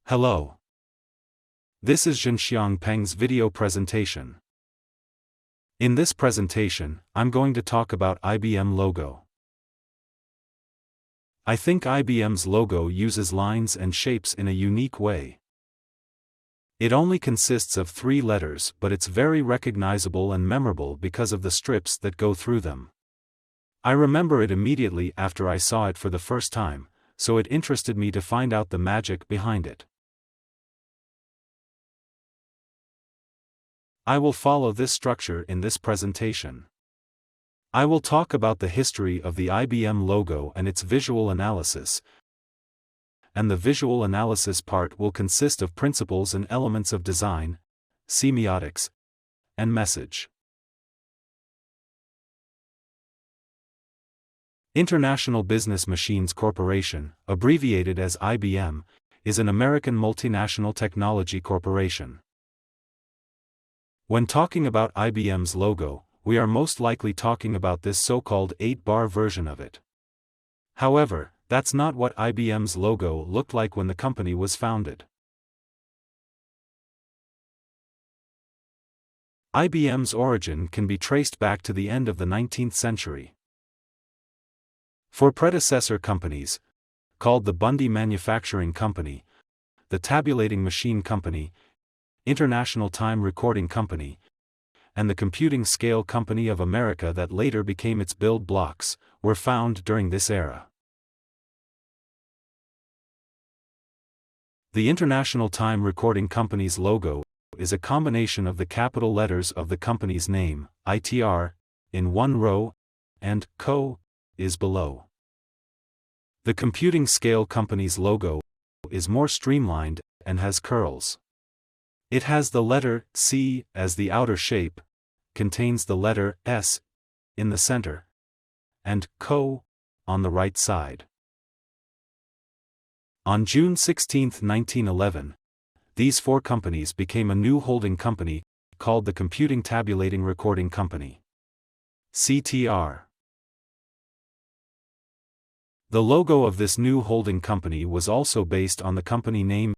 Hello. This is Zhenxiang Peng's video presentation. In this presentation, I'm going to talk about IBM logo. I think IBM's logo uses lines and shapes in a unique way. It only consists of 3 letters, but it's very recognizable and memorable because of the strips that go through them. I remember it immediately after I saw it for the first time, so it interested me to find out the magic behind it. I will follow this structure in this presentation. I will talk about the history of the IBM logo and its visual analysis, and the visual analysis part will consist of principles and elements of design, semiotics, and message. International Business Machines Corporation, abbreviated as IBM, is an American multinational technology corporation. When talking about IBM's logo, we are most likely talking about this so-called 8-bar version of it. However, that's not what IBM's logo looked like when the company was founded. IBM's origin can be traced back to the end of the 19th century. For predecessor companies, called the Bundy Manufacturing Company, the Tabulating Machine Company, International Time Recording Company, and the Computing Scale Company of America that later became its build blocks, were found during this era. The International Time Recording Company's logo is a combination of the capital letters of the company's name, ITR, in one row, and CO is below. The Computing Scale Company's logo is more streamlined and has curls. It has the letter C as the outer shape, contains the letter S in the center, and CO on the right side. On June 16, 1911, these 4 companies became a new holding company called the Computing Tabulating Recording Company, CTR. The logo of this new holding company was also based on the company name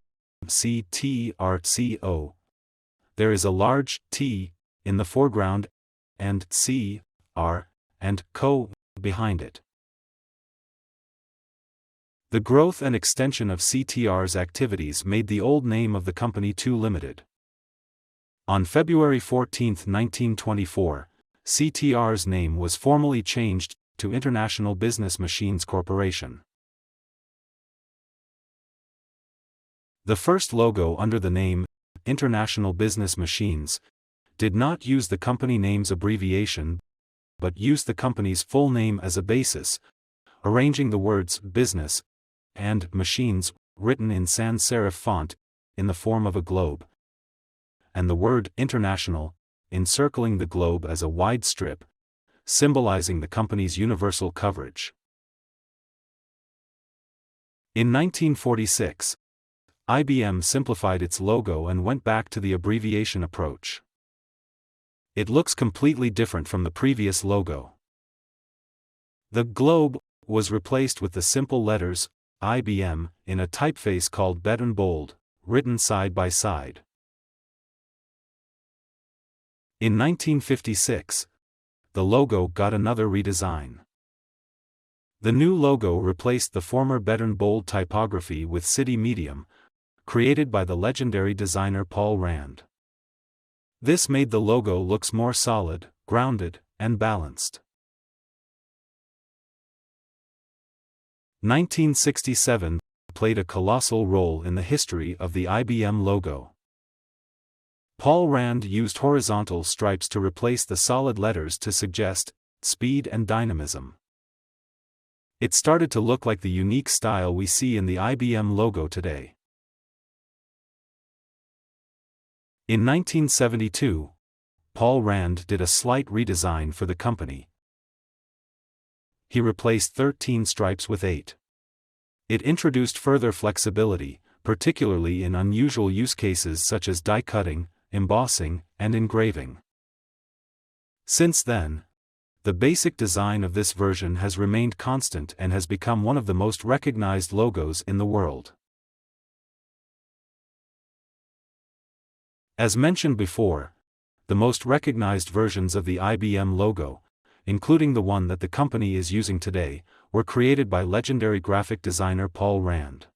CTRCO. There is a large T in the foreground and C, R, and CO behind it. The growth and extension of CTR's activities made the old name of the company too limited. On February 14, 1924, CTR's name was formally changed to International Business Machines Corporation. The first logo under the name International Business Machines did not use the company name's abbreviation, but used the company's full name as a basis, arranging the words business and machines written in sans serif font in the form of a globe, and the word international encircling the globe as a wide strip, symbolizing the company's universal coverage. In 1946, IBM simplified its logo and went back to the abbreviation approach. It looks completely different from the previous logo. The globe was replaced with the simple letters IBM in a typeface called Beton Bold, written side by side. In 1956, the logo got another redesign. The new logo replaced the former Beton Bold typography with City Medium, created by the legendary designer Paul Rand. This made the logo looks more solid, grounded, and balanced. 1967 played a colossal role in the history of the IBM logo. Paul Rand used horizontal stripes to replace the solid letters to suggest speed and dynamism. It started to look like the unique style we see in the IBM logo today. In 1972, Paul Rand did a slight redesign for the company. He replaced 13 stripes with 8. It introduced further flexibility, particularly in unusual use cases such as die cutting, embossing, and engraving. Since then, the basic design of this version has remained constant and has become one of the most recognized logos in the world. As mentioned before, the most recognized versions of the IBM logo, including the one that the company is using today, were created by legendary graphic designer Paul Rand.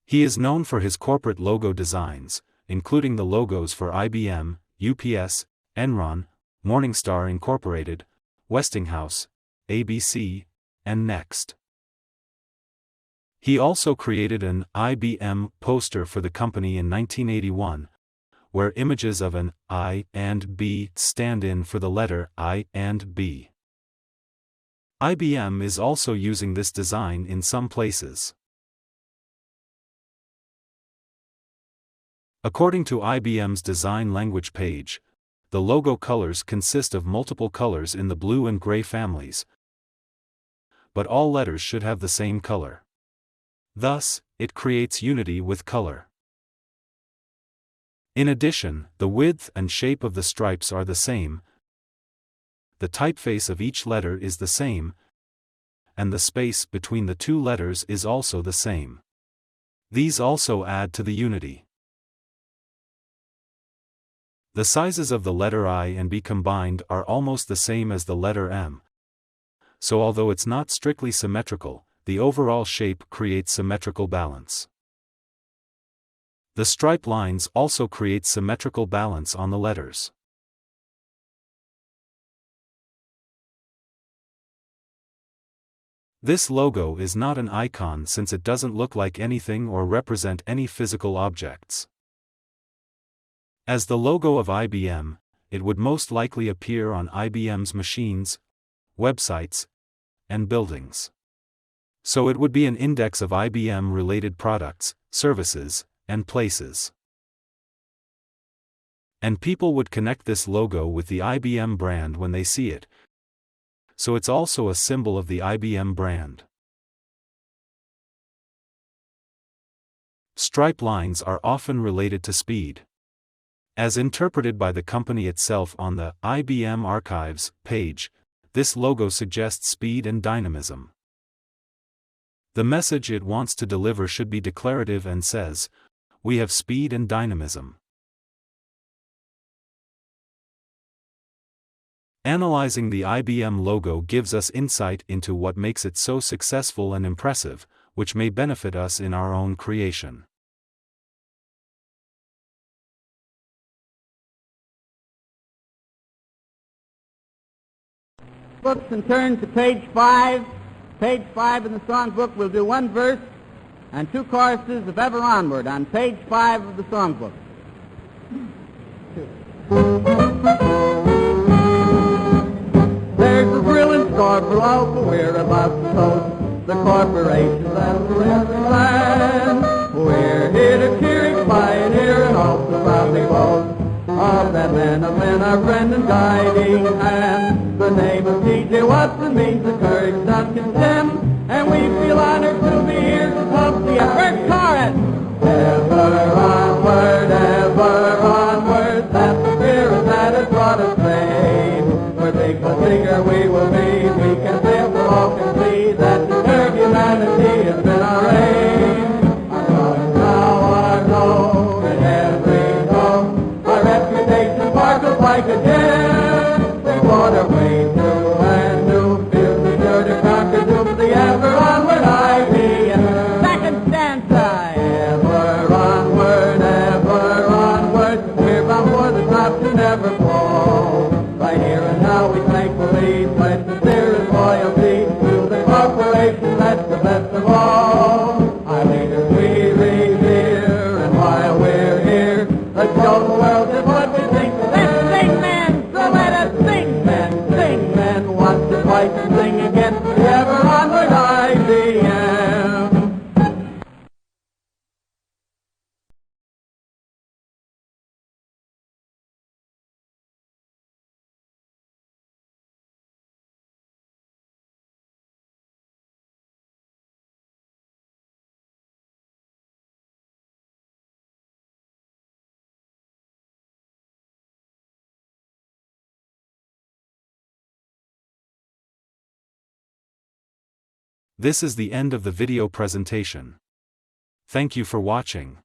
He is known for his corporate logo designs, including the logos for IBM, UPS, Enron, Morningstar Incorporated, Westinghouse, ABC, and Next. He also created an IBM poster for the company in 1981, where images of an I and B stand in for the letter I and B. IBM is also using this design in some places. According to IBM's design language page, the logo colors consist of multiple colors in the blue and gray families, but all letters should have the same color. Thus, it creates unity with color. In addition, the width and shape of the stripes are the same, the typeface of each letter is the same, and the space between the two letters is also the same. These also add to the unity. The sizes of the letter I and B combined are almost the same as the letter M. So although it's not strictly symmetrical, the overall shape creates symmetrical balance. The stripe lines also create symmetrical balance on the letters. This logo is not an icon since it doesn't look like anything or represent any physical objects. As the logo of IBM, it would most likely appear on IBM's machines, websites, and buildings. So it would be an index of IBM-related products, services, and places. And people would connect this logo with the IBM brand when they see it. So it's also a symbol of the IBM brand. Stripe lines are often related to speed. As interpreted by the company itself on the IBM Archives page, this logo suggests speed and dynamism. The message it wants to deliver should be declarative and says, "We have speed and dynamism." Analyzing the IBM logo gives us insight into what makes it so successful and impressive, which may benefit us in our own creation. Books and turn to page 5. Page 5 in the songbook, we'll do one verse and two choruses of Ever Onward on page 5 of the songbook. There's a thrill in store for all who we're about to toast the corporations and the every land. We're here to cheer each pioneer and also proudly boast of that man of men, our friend and guiding hand. The name of T.J. Watson means the courage not condemned, and we feel honored to be here to help the first chorus. Ever onward, that's the spirit that has brought us fame. We're big but bigger we will be, we can sail for all can see that to serve humanity has been our aim. Our colors now are known in every tone, our reputation sparkles like a gem. We want our way through and new, feel the sure to conquer doom, the ever onward IBM. Second stanza. Ever onward, we're bound for the top to never fall. Right here and now we thankfully pledge sincerest loyalty to the corporation that's the best of all. Our leaders we revere, and while we're here, let's show the world just what we think. Let's sing, men, so let us sing, men, once or twice and sing again, the ever onward IBM. This is the end of the video presentation. Thank you for watching.